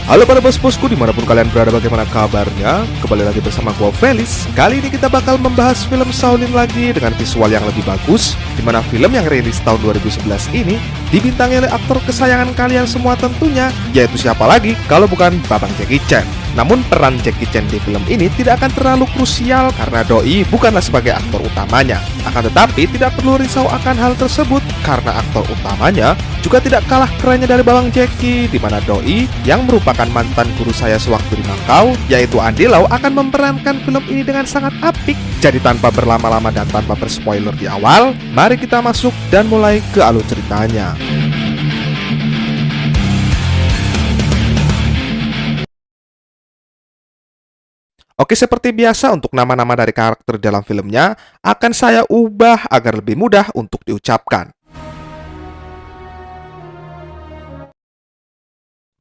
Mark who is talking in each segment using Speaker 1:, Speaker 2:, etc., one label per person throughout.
Speaker 1: Halo para bos-bosku dimanapun kalian berada, bagaimana kabarnya? Kembali lagi bersama gua Felis. Kali ini kita bakal membahas film Shaolin lagi dengan visual yang lebih bagus, dimana film yang rilis tahun 2011 ini dibintangi oleh aktor kesayangan kalian semua tentunya, yaitu siapa lagi kalau bukan Babang Jackie Chan. Namun peran Jackie Chan di film ini tidak akan terlalu krusial karena Doi bukanlah sebagai aktor utamanya. Akan tetapi tidak perlu risau akan hal tersebut karena aktor utamanya juga tidak kalah kerennya dari Babang Jackie, di mana Doi yang merupakan mantan guru saya sewaktu di Macau, yaitu Andy Lau, akan memerankan film ini dengan sangat apik. Jadi tanpa berlama-lama dan tanpa berspoiler di awal, mari kita masuk dan mulai ke alur ceritanya. Oke, seperti biasa untuk nama-nama dari karakter dalam filmnya akan saya ubah agar lebih mudah untuk diucapkan.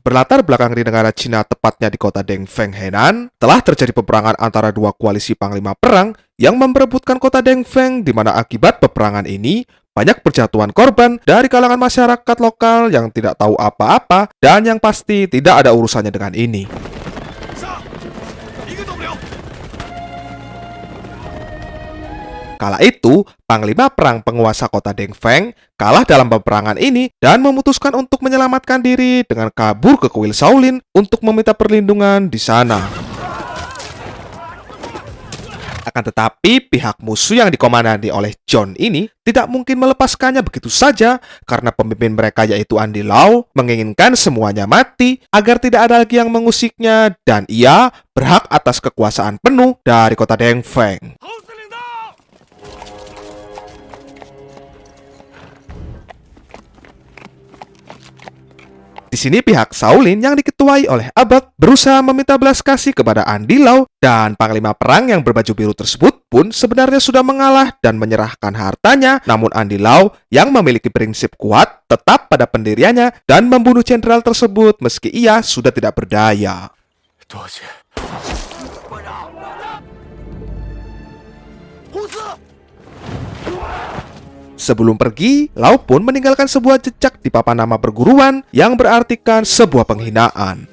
Speaker 1: Berlatar belakang di negara Cina, tepatnya di kota Dengfeng, Henan, telah terjadi peperangan antara dua koalisi panglima perang yang memperebutkan kota Dengfeng, di mana akibat peperangan ini banyak perjatuhan korban dari kalangan masyarakat lokal yang tidak tahu apa-apa dan yang pasti tidak ada urusannya dengan ini. Kala itu, panglima perang penguasa kota Dengfeng kalah dalam peperangan ini dan memutuskan untuk menyelamatkan diri dengan kabur ke kuil Shaolin untuk meminta perlindungan di sana. Akan tetapi, pihak musuh yang dikomandani oleh John ini tidak mungkin melepaskannya begitu saja karena pemimpin mereka yaitu Andy Lau menginginkan semuanya mati agar tidak ada lagi yang mengusiknya dan ia berhak atas kekuasaan penuh dari kota Dengfeng. Di sini pihak Shaolin yang diketuai oleh Abad berusaha meminta belas kasih kepada Andy Lau, dan panglima perang yang berbaju biru tersebut pun sebenarnya sudah mengalah dan menyerahkan hartanya. Namun Andy Lau yang memiliki prinsip kuat tetap pada pendiriannya dan membunuh jenderal tersebut meski ia sudah tidak berdaya. Sebelum pergi, Lau pun meninggalkan sebuah jejak di papan nama perguruan yang berartikan sebuah penghinaan.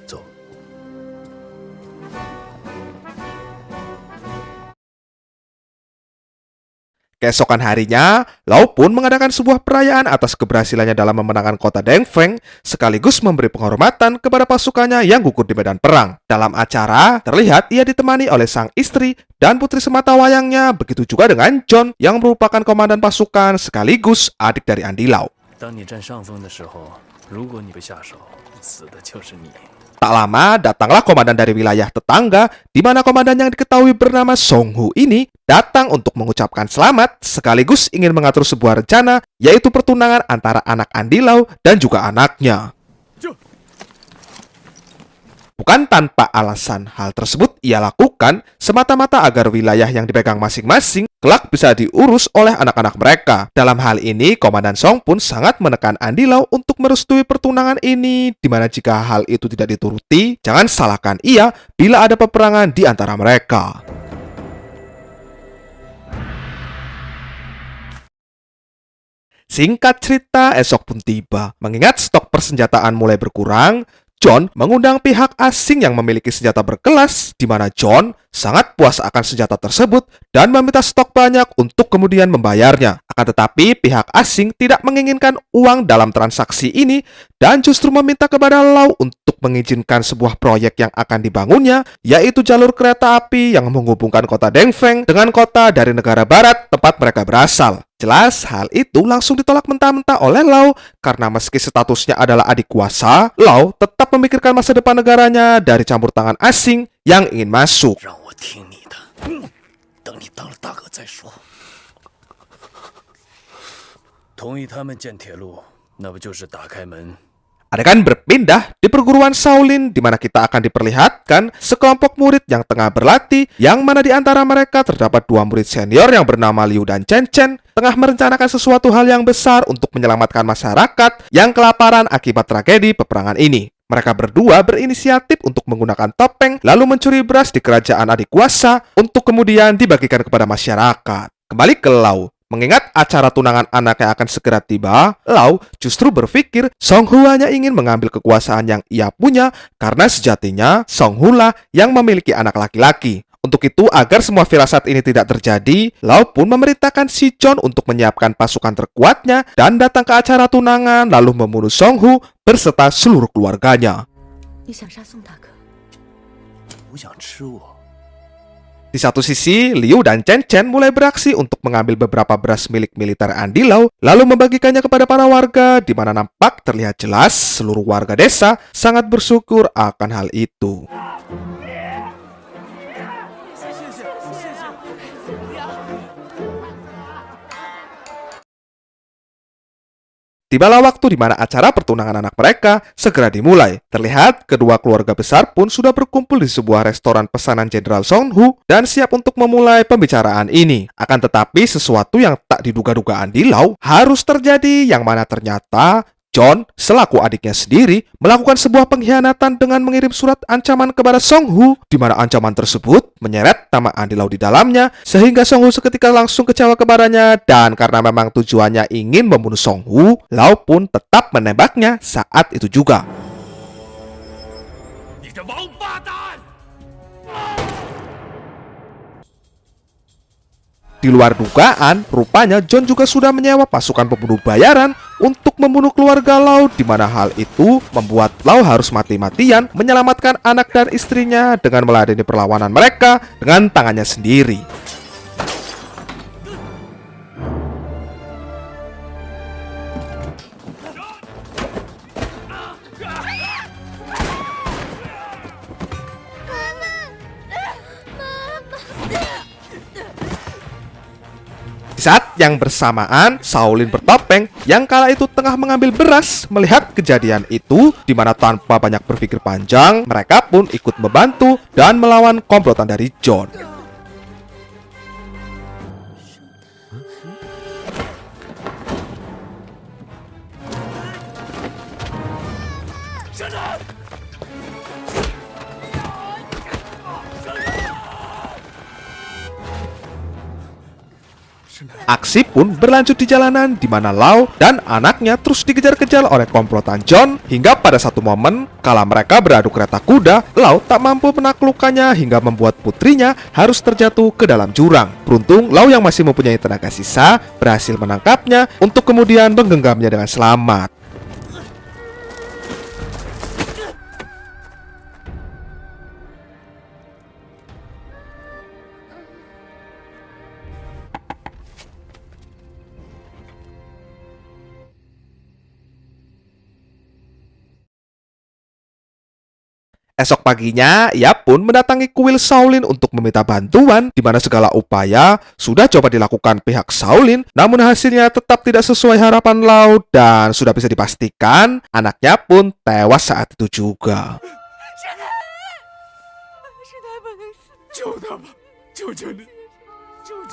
Speaker 1: Keesokan harinya, Lau pun mengadakan sebuah perayaan atas keberhasilannya dalam memenangkan kota Dengfeng, sekaligus memberi penghormatan kepada pasukannya yang gugur di medan perang. Dalam acara, terlihat ia ditemani oleh sang istri dan putri semata wayangnya, begitu juga dengan John yang merupakan komandan pasukan sekaligus adik dari Andy Lau. Tak lama, datanglah komandan dari wilayah tetangga, di mana komandan yang diketahui bernama Song Hu ini datang untuk mengucapkan selamat, sekaligus ingin mengatur sebuah rencana, yaitu pertunangan antara anak Andy Lau dan juga anaknya. Bukan tanpa alasan, hal tersebut ia lakukan semata-mata agar wilayah yang dipegang masing-masing kelak bisa diurus oleh anak-anak mereka. Dalam hal ini, Komandan Song pun sangat menekan Andy Lau untuk merestui pertunangan ini, dimana jika hal itu tidak dituruti, jangan salahkan ia bila ada peperangan di antara mereka. Singkat cerita, esok pun tiba. Mengingat stok persenjataan mulai berkurang, John mengundang pihak asing yang memiliki senjata berkelas, di mana John sangat puas akan senjata tersebut dan meminta stok banyak untuk kemudian membayarnya. Akan tetapi, pihak asing tidak menginginkan uang dalam transaksi ini dan justru meminta kepada Lau untuk mengizinkan sebuah proyek yang akan dibangunnya, yaitu jalur kereta api yang menghubungkan kota Dengfeng dengan kota dari negara barat tempat mereka berasal. Jelas, hal itu langsung ditolak mentah-mentah oleh Lau, karena meski statusnya adalah adik kuasa, Lau tetap memikirkan masa depan negaranya dari campur tangan asing yang ingin masuk. Adegan berpindah di perguruan Shaolin, di mana kita akan diperlihatkan sekelompok murid yang tengah berlatih, yang mana di antara mereka terdapat dua murid senior yang bernama Liu dan Chen Chen, tengah merencanakan sesuatu hal yang besar untuk menyelamatkan masyarakat yang kelaparan akibat tragedi peperangan ini. Mereka berdua berinisiatif untuk menggunakan topeng lalu mencuri beras di kerajaan adik kuasa untuk kemudian dibagikan kepada masyarakat. Kembali ke Lau. Mengingat acara tunangan anak yang akan segera tiba, Lau justru berpikir Song Hu hanya ingin mengambil kekuasaan yang ia punya karena sejatinya Song Hu lah yang memiliki anak laki-laki. Untuk itu, agar semua firasat ini tidak terjadi, Lau pun memerintahkan si John untuk menyiapkan pasukan terkuatnya dan datang ke acara tunangan lalu membunuh Song Hu berserta seluruh keluarganya. Di satu sisi, Liu dan Chen Chen mulai beraksi untuk mengambil beberapa beras milik militer Andi Lau, lalu membagikannya kepada para warga, di mana nampak terlihat jelas seluruh warga desa sangat bersyukur akan hal itu. Tibalah waktu di mana acara pertunangan anak mereka segera dimulai. Terlihat kedua keluarga besar pun sudah berkumpul di sebuah restoran pesanan Jenderal Song Hu dan siap untuk memulai pembicaraan ini. Akan tetapi sesuatu yang tak diduga-duga Andi Lau harus terjadi, yang mana ternyata John, selaku adiknya sendiri, melakukan sebuah pengkhianatan dengan mengirim surat ancaman kepada Song Hu, di mana ancaman tersebut menyeret nama Andi Lau di dalamnya, sehingga Song Hu seketika langsung kecewa kepadanya, dan karena memang tujuannya ingin membunuh Song Hu, Lau pun tetap menembaknya saat itu juga. Di luar dugaan, rupanya John juga sudah menyewa pasukan pembunuh bayaran untuk membunuh keluarga Lau, di mana hal itu membuat Lau harus mati-matian menyelamatkan anak dan istrinya dengan meladeni perlawanan mereka dengan tangannya sendiri. Saat yang bersamaan, Shaolin bertopeng yang kala itu tengah mengambil beras melihat kejadian itu, di mana tanpa banyak berpikir panjang, mereka pun ikut membantu dan melawan komplotan dari John. Aksi pun berlanjut di jalanan, di mana Lau dan anaknya terus dikejar-kejar oleh komplotan John, hingga pada satu momen kala mereka beradu kereta kuda, Lau tak mampu menaklukkannya hingga membuat putrinya harus terjatuh ke dalam jurang. Beruntung Lau yang masih mempunyai tenaga sisa berhasil menangkapnya untuk kemudian menggenggamnya dengan selamat. Esok paginya, ia pun mendatangi kuil Shaolin untuk meminta bantuan, di mana segala upaya sudah coba dilakukan pihak Shaolin, namun hasilnya tetap tidak sesuai harapan Lau, dan sudah bisa dipastikan anaknya pun tewas saat itu juga.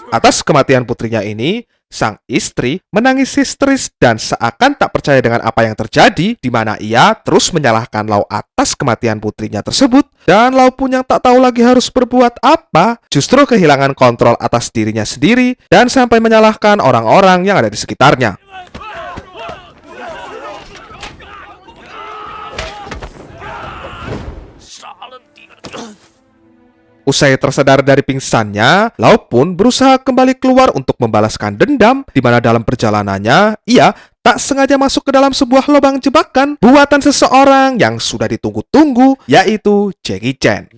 Speaker 1: Atas kematian putrinya ini, sang istri menangis histeris dan seakan tak percaya dengan apa yang terjadi, di mana ia terus menyalahkan Lau atas kematian putrinya tersebut, dan Lau pun yang tak tahu lagi harus berbuat apa, justru kehilangan kontrol atas dirinya sendiri dan sampai menyalahkan orang-orang yang ada di sekitarnya. Usai tersadar dari pingsannya, Lau pun berusaha kembali keluar untuk membalaskan dendam, di mana dalam perjalanannya, ia tak sengaja masuk ke dalam sebuah lubang jebakan buatan seseorang yang sudah ditunggu-tunggu, yaitu Jackie Chan.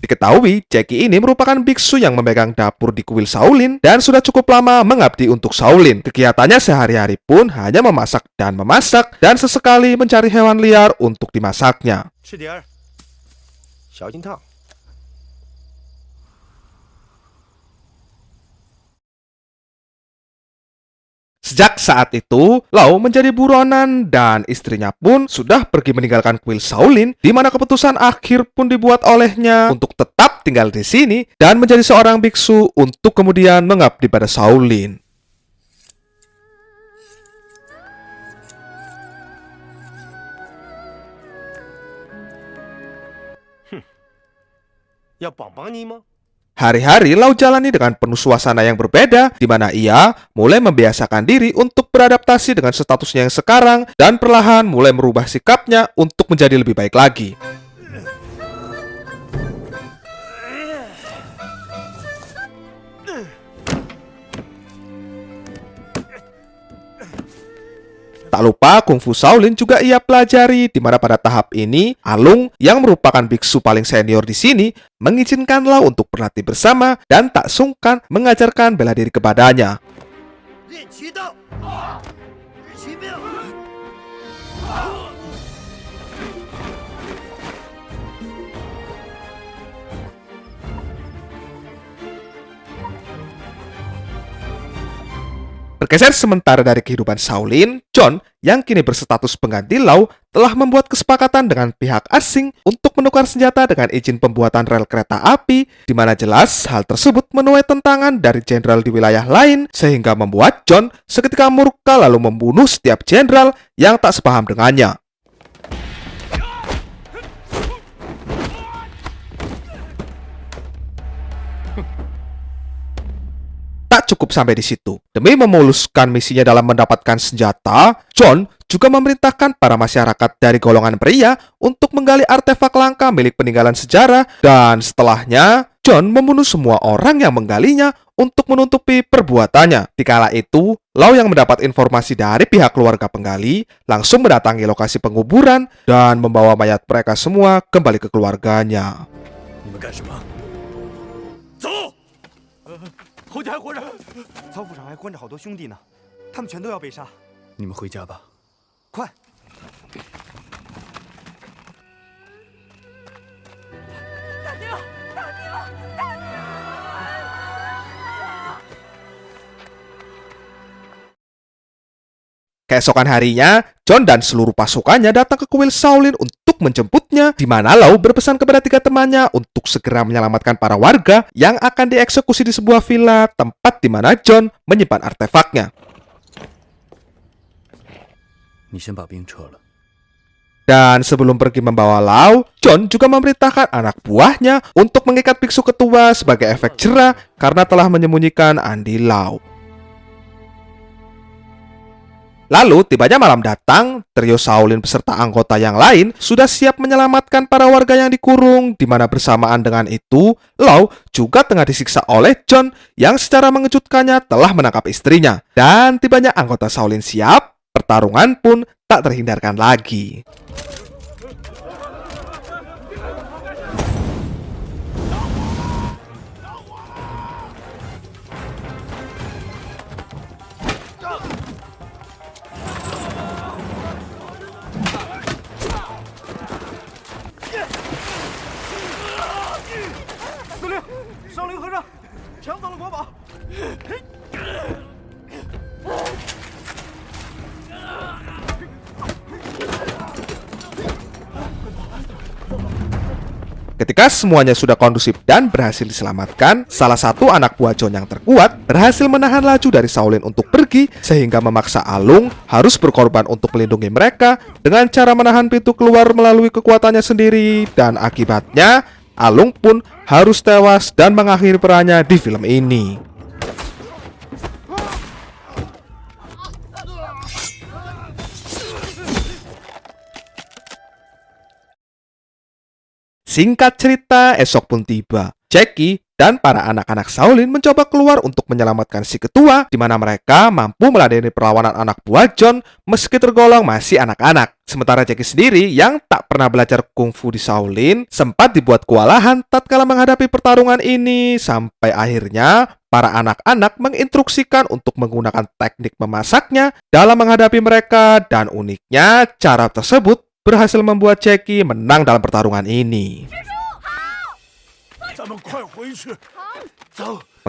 Speaker 1: Diketahui, Jackie ini merupakan biksu yang memegang dapur di kuil Shaolin dan sudah cukup lama mengabdi untuk Shaolin. Kegiatannya sehari-hari pun hanya memasak dan sesekali mencari hewan liar untuk dimasaknya. Sejak saat itu, Lau menjadi buronan dan istrinya pun sudah pergi meninggalkan kuil Shaolin, di mana keputusan akhir pun dibuat olehnya untuk tetap tinggal di sini dan menjadi seorang biksu untuk kemudian mengabdi pada Shaolin.
Speaker 2: 要帮帮你吗？
Speaker 1: Hari-hari Lau jalani dengan penuh suasana yang berbeda, di mana ia mulai membiasakan diri untuk beradaptasi dengan statusnya yang sekarang dan perlahan mulai merubah sikapnya untuk menjadi lebih baik lagi. Tak lupa Kungfu Shaolin juga ia pelajari, di mana pada tahap ini Alung yang merupakan biksu paling senior di sini mengizinkan Lau untuk berlatih bersama dan tak sungkan mengajarkan bela diri kepadanya.
Speaker 2: 练气道，日气病。
Speaker 1: Bergeser sementara dari kehidupan Shaolin, John yang kini berstatus pengganti Lau telah membuat kesepakatan dengan pihak asing untuk menukar senjata dengan izin pembuatan rel kereta api, di mana jelas hal tersebut menuai tentangan dari jenderal di wilayah lain sehingga membuat John seketika murka lalu membunuh setiap jenderal yang tak sepaham dengannya. Tak cukup sampai di situ. Demi memuluskan misinya dalam mendapatkan senjata, John juga memerintahkan para masyarakat dari golongan pria untuk menggali artefak langka milik peninggalan sejarah, dan setelahnya John membunuh semua orang yang menggalinya untuk menutupi perbuatannya. Dikala itu, Lau yang mendapat informasi dari pihak keluarga penggali langsung mendatangi lokasi penguburan dan membawa mayat mereka semua kembali ke keluarganya.
Speaker 2: 你们干什么？走！后家还活着，曹府上还关着好多兄弟呢，他们全都要被杀。你们回家吧，快！
Speaker 1: Keesokan harinya, John dan seluruh pasukannya datang ke kuil Shaolin untuk menjemputnya, di mana Lau berpesan kepada 3 temannya untuk segera menyelamatkan para warga yang akan dieksekusi di sebuah villa tempat di mana John menyimpan artefaknya.
Speaker 2: 你先把兵撤了。
Speaker 1: Dan sebelum pergi membawa Lau, John juga memerintahkan anak buahnya untuk mengikat biksu ketua sebagai efek jera karena telah menyembunyikan Andi Lau. Lalu, tibanya malam datang, trio Shaolin beserta anggota yang lain sudah siap menyelamatkan para warga yang dikurung, di mana bersamaan dengan itu, Lau juga tengah disiksa oleh John yang secara mengejutkannya telah menangkap istrinya. Dan tibanya anggota Shaolin siap, pertarungan pun tak terhindarkan lagi. Ketika semuanya sudah kondusif dan berhasil diselamatkan, salah satu anak buah John yang terkuat berhasil menahan laju dari Shaolin untuk pergi, sehingga memaksa Alung harus berkorban untuk melindungi mereka dengan cara menahan pintu keluar melalui kekuatannya sendiri, dan akibatnya Alung pun harus tewas dan mengakhiri perannya di film ini. Singkat cerita, esok pun tiba. Jackie dan para anak-anak Shaolin mencoba keluar untuk menyelamatkan si ketua, di mana mereka mampu meladeni perlawanan anak buah John meski tergolong masih anak-anak. Sementara Jackie sendiri yang tak pernah belajar kungfu di Shaolin sempat dibuat kewalahan tatkala menghadapi pertarungan ini, sampai akhirnya para anak-anak menginstruksikan untuk menggunakan teknik memasaknya dalam menghadapi mereka, dan uniknya cara tersebut berhasil membuat Jackie menang dalam pertarungan ini.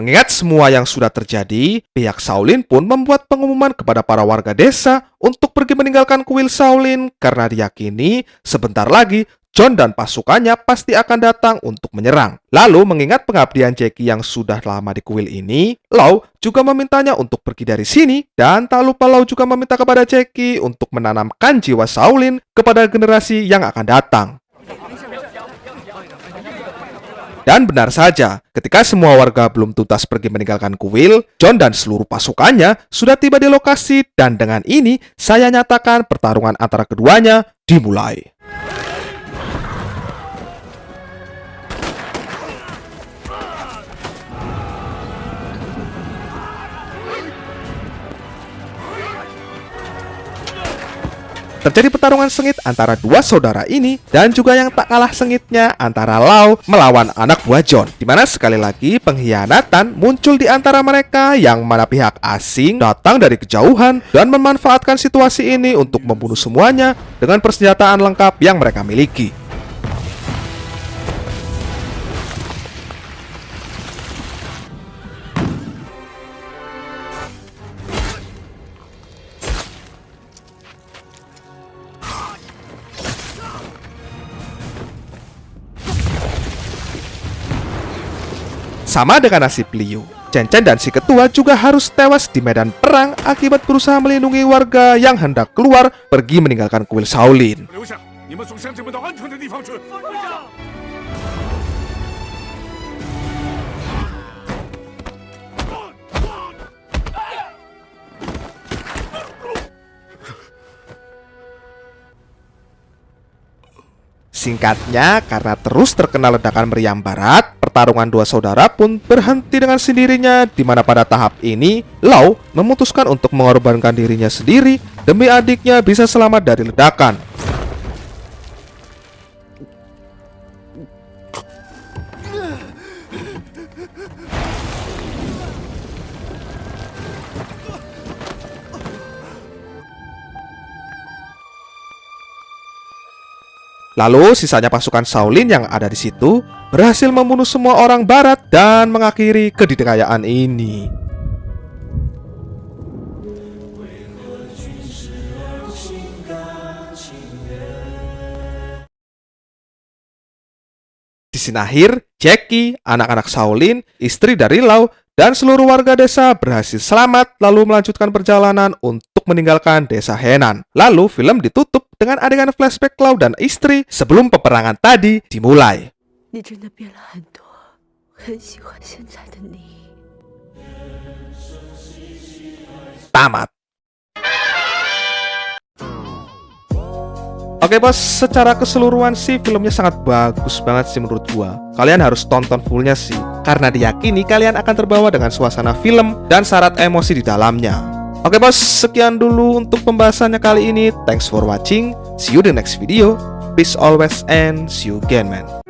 Speaker 1: Mengingat semua yang sudah terjadi, pihak Shaolin pun membuat pengumuman kepada para warga desa untuk pergi meninggalkan kuil Shaolin karena diyakini sebentar lagi John dan pasukannya pasti akan datang untuk menyerang. Lalu mengingat pengabdian Jackie yang sudah lama di kuil ini, Lau juga memintanya untuk pergi dari sini, dan tak lupa Lau juga meminta kepada Jackie untuk menanamkan jiwa Shaolin kepada generasi yang akan datang. Dan benar saja, ketika semua warga belum tuntas pergi meninggalkan kuil, John dan seluruh pasukannya sudah tiba di lokasi dan dengan ini saya nyatakan pertarungan antara keduanya dimulai. Terjadi pertarungan sengit antara dua saudara ini dan juga yang tak kalah sengitnya antara Lau melawan anak buah John, dimana sekali lagi pengkhianatan muncul di antara mereka yang mana pihak asing datang dari kejauhan dan memanfaatkan situasi ini untuk membunuh semuanya dengan persenjataan lengkap yang mereka miliki. Sama dengan nasib Liu, Chen Chen dan si ketua juga harus tewas di medan perang akibat berusaha melindungi warga yang hendak keluar pergi meninggalkan kuil Shaolin. Singkatnya, karena terus terkena ledakan meriam barat, pertarungan dua saudara pun berhenti dengan sendirinya, di mana pada tahap ini, Lau memutuskan untuk mengorbankan dirinya sendiri demi adiknya bisa selamat dari ledakan. Lalu sisanya pasukan Shaolin yang ada di situ berhasil membunuh semua orang barat dan mengakhiri kedikdayaan ini. Di sini akhir, Jackie, anak-anak Shaolin, istri dari Lau, dan seluruh warga desa berhasil selamat lalu melanjutkan perjalanan untuk meninggalkan desa Henan. Lalu film ditutup dengan adegan flashback Lau dan istri sebelum peperangan tadi dimulai. Tamat. Oke bos, secara keseluruhan sih filmnya sangat bagus banget sih menurut gua. Kalian harus tonton fullnya sih, karena diyakini kalian akan terbawa dengan suasana film dan syarat emosi di dalamnya. Oke bos, sekian dulu untuk pembahasannya kali ini. Thanks for watching, see you the next video. Peace always and see you again man.